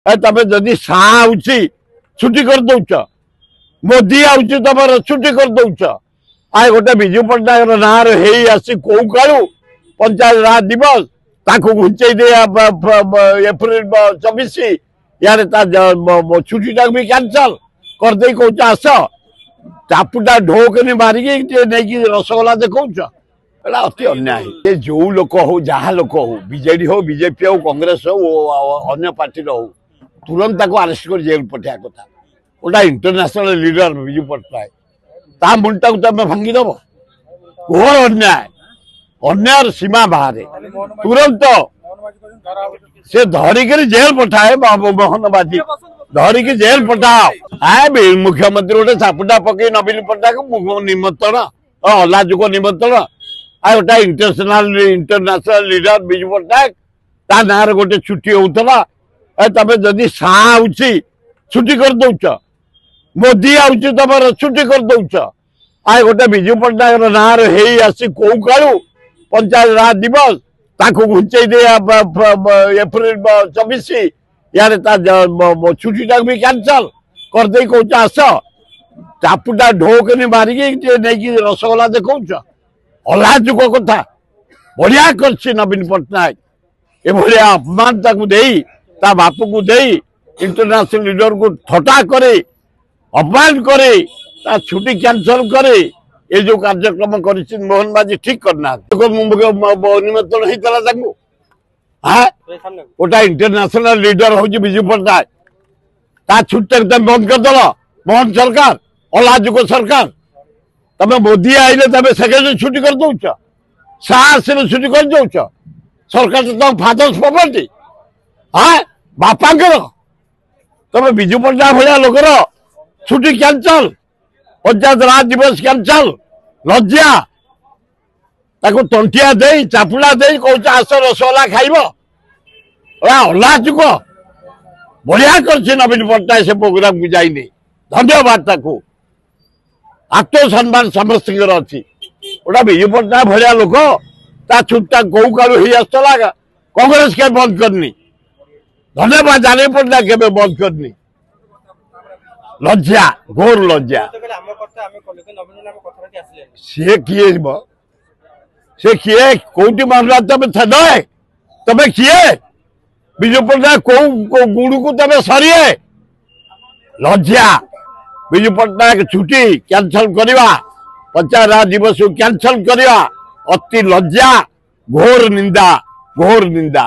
तमें जदि शाह छुट्टी कर दौच मोदी आम छुट्टी कर दौच आ गोटे विजु पट्टनायक ना आसी कौ कालू पंचायत राज दिवस ताकू घुंचे दे एप्रिल 24 यार छुट्टी टाक भी कैंसल करदे कौच आस चापुटा ढोकनी मारिकी नहीं रसगोला देखौच अति अन्याय जो लोक हो जहाँ लोक हो बीजेडी हो बीजेपी हो कांग्रेस हो अन्य पार्टी हो तुरंत अरेस्ट कर जेल पठा कथा गोटा इंटरनेशनल लीडर विजु पट्टनायक ता मुंडा को तुम भांगीदेव घोर अन्याय अन्याय सीमा बाहर तुरंत से धरिक जेल पठाए मोहन बाजी धरिकी जेल पठाओ आए मुख्यमंत्री गोटे चापुटा पकई नवीन पट्टनायक निमंत्रण अलाजुक निमंत्रण आ गोटा इंटरनेशनल लीडर विजु पट्टनायक ता ना गोटे छुट्टी होता तमें जदि शाह छुट्टी कर दौच मोदी आम छुट्टी कर दौच आ गोटे विजु पट्टनायक ना आसी कौ कालू पंचायत राज दिवस ताकू घुंचे दे एप्रिल 24 यार छुट्टी टाक भी कैंसल करदे कौच आस चापुटा ढोकनी मारिकी नहीं रसगोला देखौच अलाजुक कथा बढ़िया कर नवीन पट्टनायक ये अपमान ता बाप को दे इंटरनेशनल लीडर को थटा करे अपमान करे ता छुट्टी कैंसल करे ये जो कार्यक्रम कर मोहन बाजी ठीक करना निमंत्रण होता गोटा इंटरनेशनल लीडर हूँ विजु पट्टनायक ता छुट्टी तुम बंद करदेल मोहन सरकार अलाजुक सरकार तमें मोदी आइले तमें सेक्रेटरी छुट्टी कर दौच शाह आसने छुट्टी कर दौच सरकार तो तुम फादर्स प्रॉपर्टी हाँ बापांकर तमें विजु पट्टनायक भाया लोकर छुट्टी कैंसल पंचायत राज दिवस कैंसल लज्जा ताको तंटिया दे चापुड़ा दे कौच आस रसगोला खाइब अलाजुक बढ़िया कर नवीन पट्टनायक से प्रोग्राम को जाइए धन्यवाद ताको आत्मसम्मान समस्त अच्छी गोटा विजु पट्टनायक भाया लोक ता छुट्टा कौ कालू ही आसला कांग्रेस के बंद करनी धन्यवाद जाने पट्टनायक के बंद करनी लज्जा घोर लज्जा सी किए से किए कौटी मामला तमें तमें किए विजु पट्टनायक कौ गुड़ को तमें सरिए लज्जा विजु पट्टनायक छुट्टी कैंसल करवा पंचायत राज दिवस कैंसल करवा अति लज्जा घोर निंदा।